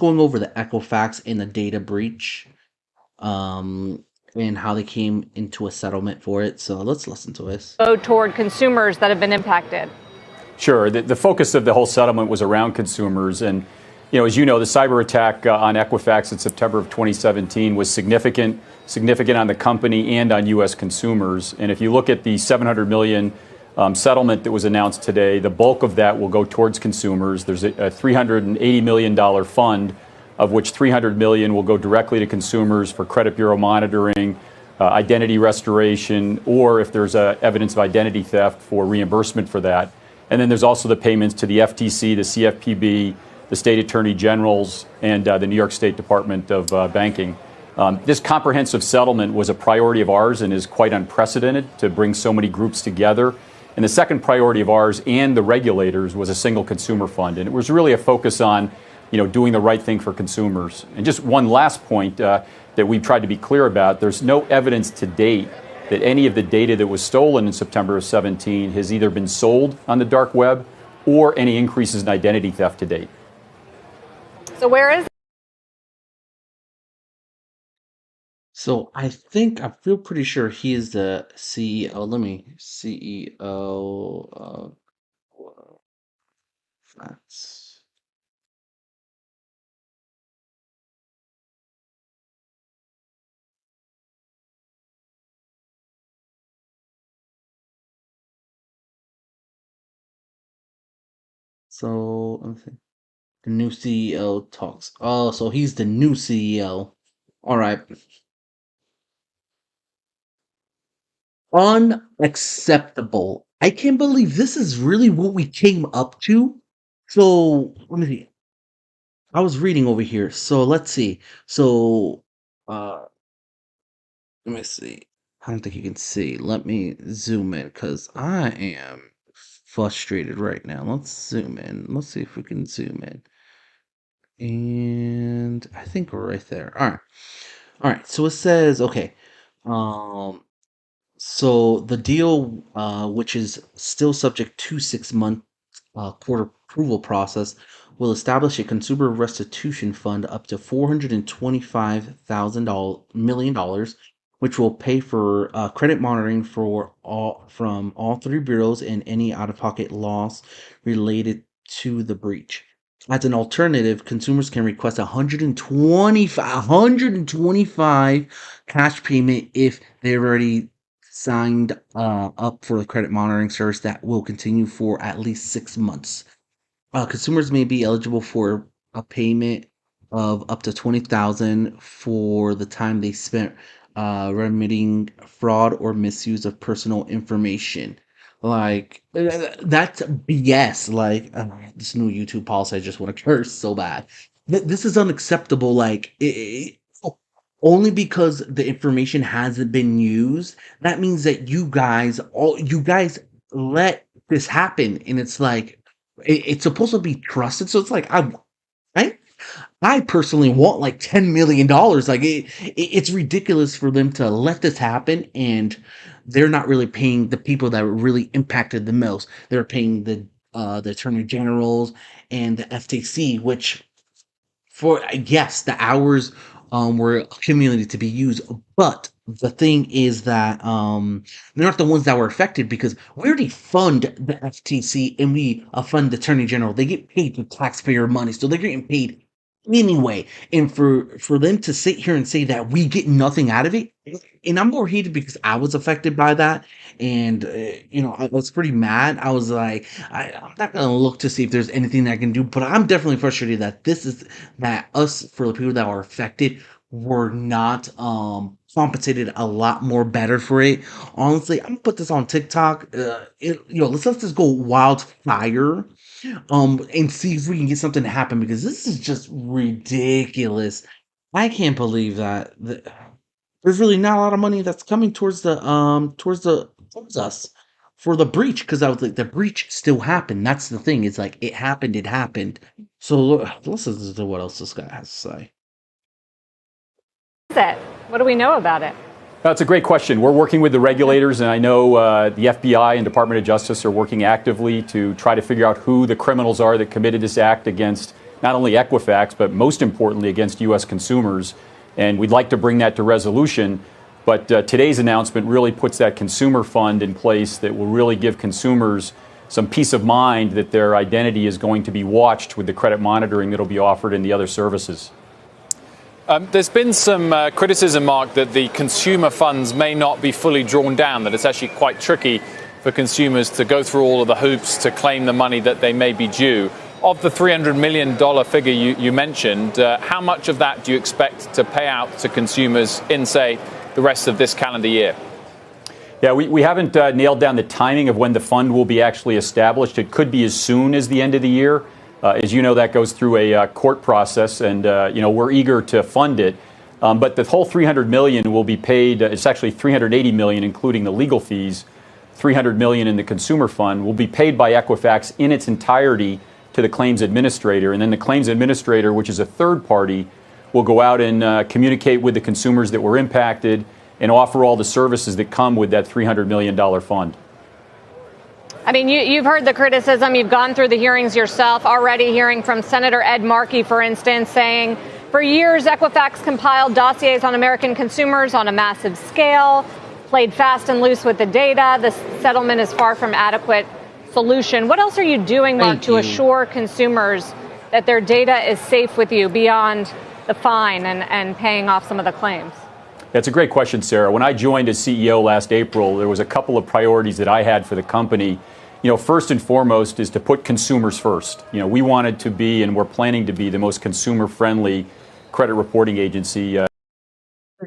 going over the Equifax and the data breach, um, and how they came into a settlement for it. So let's listen to this. Go toward consumers that have been impacted. Sure. The focus of the whole settlement was around consumers. And, as you know, the cyber attack on Equifax in September of 2017 was significant on the company and on U.S. consumers. And if you look at the $700 million settlement that was announced today, the bulk of that will go towards consumers. There's a $380 million fund, of which $300 million will go directly to consumers for credit bureau monitoring, identity restoration, or if there's evidence of identity theft, for reimbursement for that. And then there's also the payments to the FTC, the CFPB, the state attorney generals, and the New York State Department of Banking. This comprehensive settlement was a priority of ours and is quite unprecedented to bring so many groups together. And the second priority of ours and the regulators was a single consumer fund. And it was really a focus on, doing the right thing for consumers. And just one last point that we've tried to be clear about, there's no evidence to date that any of the data that was stolen in September of 17 has either been sold on the dark web or any increases in identity theft to date. So where is So I feel pretty sure he is the CEO. Let me CEO of Equifax. So let me see. The new CEO talks. Oh, so he's the new CEO. All right. Unacceptable. I can't believe this is really what we came up to. So let me see. I was reading over here. So let's see. So uh let me see. I don't think you can see. Let me zoom in because I am frustrated right now. Let's zoom in. Let's see if we can zoom in. And I think we're right there. All right. All right. So it says, okay. Um, so the deal, which is still subject to 6 month court approval process, will establish a consumer restitution fund up to $425,000 million, which will pay for credit monitoring for all from all three bureaus and any out-of-pocket loss related to the breach. As an alternative, consumers can request 125 cash payment if they've already signed up for the credit monitoring service that will continue for at least 6 months. Consumers may be eligible for a payment of up to 20,000 for the time they spent remedying fraud or misuse of personal information. Like that's BS. Like this new YouTube policy, I just want to curse so bad. This is unacceptable. Like only because the information hasn't been used. That means that you guys let this happen, and it's like it's supposed to be trusted. So it's like I I personally want like $10 million. Like it's ridiculous for them to let this happen, and they're not really paying the people that were really impacted the most. They're paying the attorney generals and the FTC, which for yes, the hours were accumulated to be used, but the thing is that they're not the ones that were affected because we already fund the FTC and we fund the Attorney General. They get paid with taxpayer money, so they're getting paid anyway. And for them to sit here and say that we get nothing out of it, and I'm more heated because I was affected by that, and I was pretty mad. I was like, I'm not gonna look to see if there's anything that I can do, but I'm definitely frustrated that us for the people that were affected were not compensated a lot more better for it. Honestly, I'm gonna put this on TikTok. Let's let this go wildfire and see if we can get something to happen because this is just ridiculous. I can't believe that there's really not a lot of money that's coming towards us for the breach because I was like the breach still happened. That's the thing. It's like it happened. It happened. So let's listen to what else this guy has to say. it? What do we know about it? That's a great question. We're working with the regulators, and I know the FBI and Department of Justice are working actively to try to figure out who the criminals are that committed this act against not only Equifax, but most importantly against U.S. consumers. And we'd like to bring that to resolution. But today's announcement really puts that consumer fund in place that will really give consumers some peace of mind that their identity is going to be watched with the credit monitoring that will be offered in the other services. There's been some criticism, Mark, that the consumer funds may not be fully drawn down, that it's actually quite tricky for consumers to go through all of the hoops to claim the money that they may be due. Of the $300 million figure you mentioned, how much of that do you expect to pay out to consumers in, say, the rest of this calendar year? Yeah, we haven't nailed down the timing of when the fund will be actually established. It could be as soon as the end of the year. As you know, that goes through a court process, and we're eager to fund it. But the whole $300 million will be paid. It's actually $380 million, including the legal fees. $300 million in the consumer fund will be paid by Equifax in its entirety to the claims administrator, and then the claims administrator, which is a third party, will go out and communicate with the consumers that were impacted and offer all the services that come with that $300 million fund. I mean, you've heard the criticism. You've gone through the hearings yourself, already hearing from Senator Ed Markey, for instance, saying for years Equifax compiled dossiers on American consumers on a massive scale, played fast and loose with the data. The settlement is far from adequate solution. What else are you doing, Mark, to assure consumers that their data is safe with you beyond the fine and paying off some of the claims? That's a great question, Sarah. When I joined as CEO last April, there was a couple of priorities that I had for the company. First and foremost is to put consumers first. We wanted to be, and we're planning to be, the most consumer-friendly credit reporting agency. If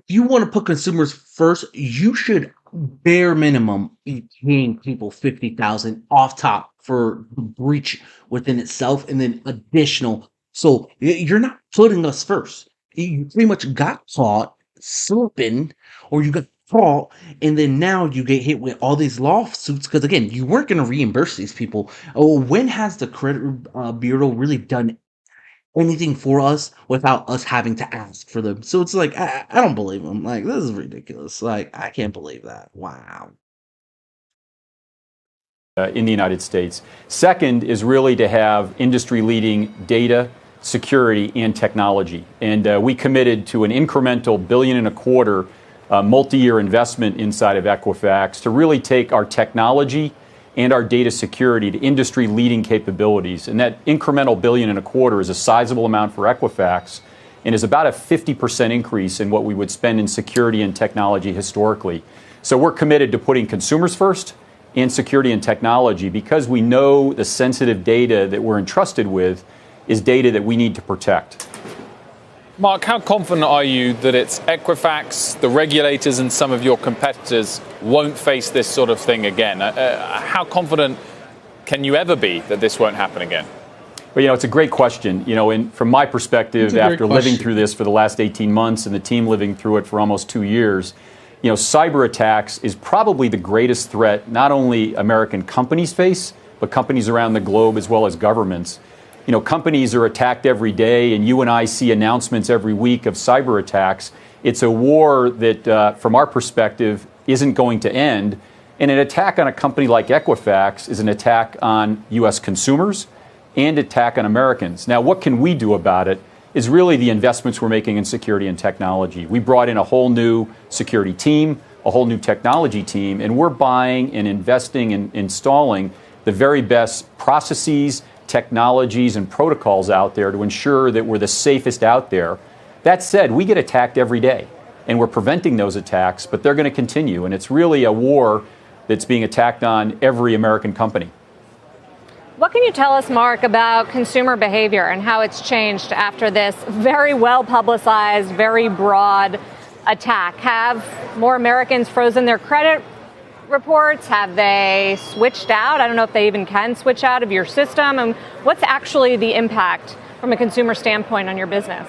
you want to put consumers first, you should bare minimum be paying people $50,000 off top for the breach within itself, and then additional. So you're not putting us first. You pretty much got caught slipping, or you got caught, and then now you get hit with all these lawsuits because, again, you weren't going to reimburse these people. Oh, when has the credit bureau really done anything for us without us having to ask for them? So it's like, I don't believe them. Like, this is ridiculous. Like, I can't believe that. Wow. In the United States. Second is really to have industry-leading data, security, and technology. And we committed to an incremental $1.25 billion multi-year investment inside of Equifax to really take our technology and our data security to industry-leading capabilities. And that incremental $1.25 billion is a sizable amount for Equifax and is about a 50% increase in what we would spend in security and technology historically. So we're committed to putting consumers first and security and technology because we know the sensitive data that we're entrusted with is data that we need to protect. Mark, how confident are you that it's Equifax, the regulators, and some of your competitors won't face this sort of thing again? How confident can you ever be that this won't happen again? Well, it's a great question. And from my perspective, after living through this for the last 18 months and the team living through it for almost 2 years, cyber attacks is probably the greatest threat not only American companies face, but companies around the globe as well as governments. Companies are attacked every day, and you and I see announcements every week of cyber attacks. It's a war that, from our perspective, isn't going to end. And an attack on a company like Equifax is an attack on U.S. consumers and attack on Americans. Now, what can we do about it is really the investments we're making in security and technology. We brought in a whole new security team, a whole new technology team, and we're buying and investing and installing the very best processes, technologies, and protocols out there to ensure that we're the safest out there. That said, we get attacked every day, and we're preventing those attacks, but they're going to continue, and it's really a war that's being attacked on every American company. What can you tell us, Mark, about consumer behavior and how it's changed after this very well-publicized, very broad attack? Have more Americans frozen their credit reports? Have they switched out? I don't know if they even can switch out of your system. And what's actually the impact from a consumer standpoint on your business?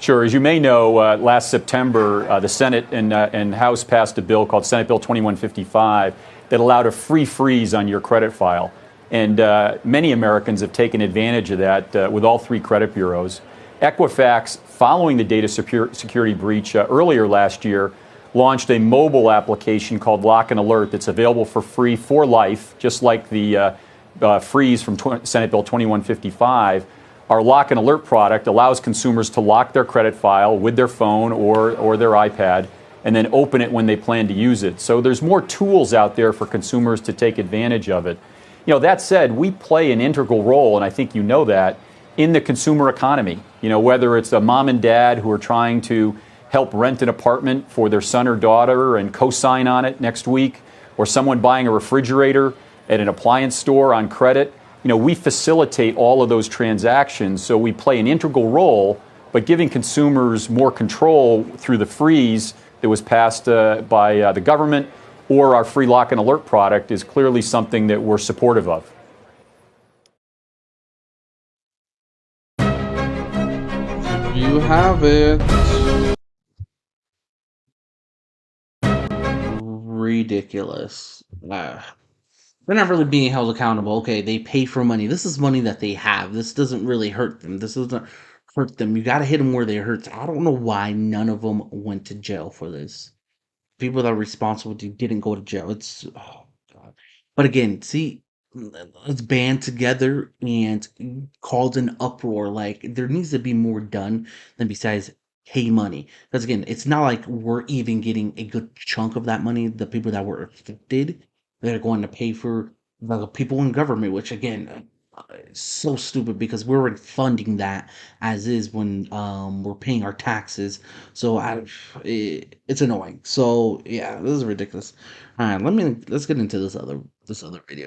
Sure. As you may know, last September, the Senate and House passed a bill called Senate Bill 2155 that allowed a free freeze on your credit file. And many Americans have taken advantage of that with all three credit bureaus. Equifax, following the data security breach earlier last year, launched a mobile application called Lock and Alert that's available for free for life, just like the freeze from Senate Bill 2155. Our lock and alert product allows consumers to lock their credit file with their phone or their iPad and then open it when they plan to use it. So there's more tools out there for consumers to take advantage of it. That said, we play an integral role, and I think you know that, in the consumer economy. Whether it's a mom and dad who are trying to help rent an apartment for their son or daughter and co-sign on it next week, or someone buying a refrigerator at an appliance store on credit. We facilitate all of those transactions, so we play an integral role, but giving consumers more control through the freeze that was passed by the government or our free lock and alert product is clearly something that we're supportive of. You have it. Ridiculous. They're not really being held accountable. Okay, they pay for money. This is money that they have. This doesn't really hurt them. This doesn't hurt them. You got to hit them where they hurt. I don't know why none of them went to jail for this. People that are responsible didn't go to jail. It's oh god. But again, see, let's band together and cause an uproar. Like there needs to be more done than besides pay money. Because again, it's not like we're even getting a good chunk of that money. The people that were affected, they're going to pay for the people in government, which again, is so stupid because we're already funding that as is when we're paying our taxes. So it's annoying. So yeah, this is ridiculous. All right, let's get into this other video.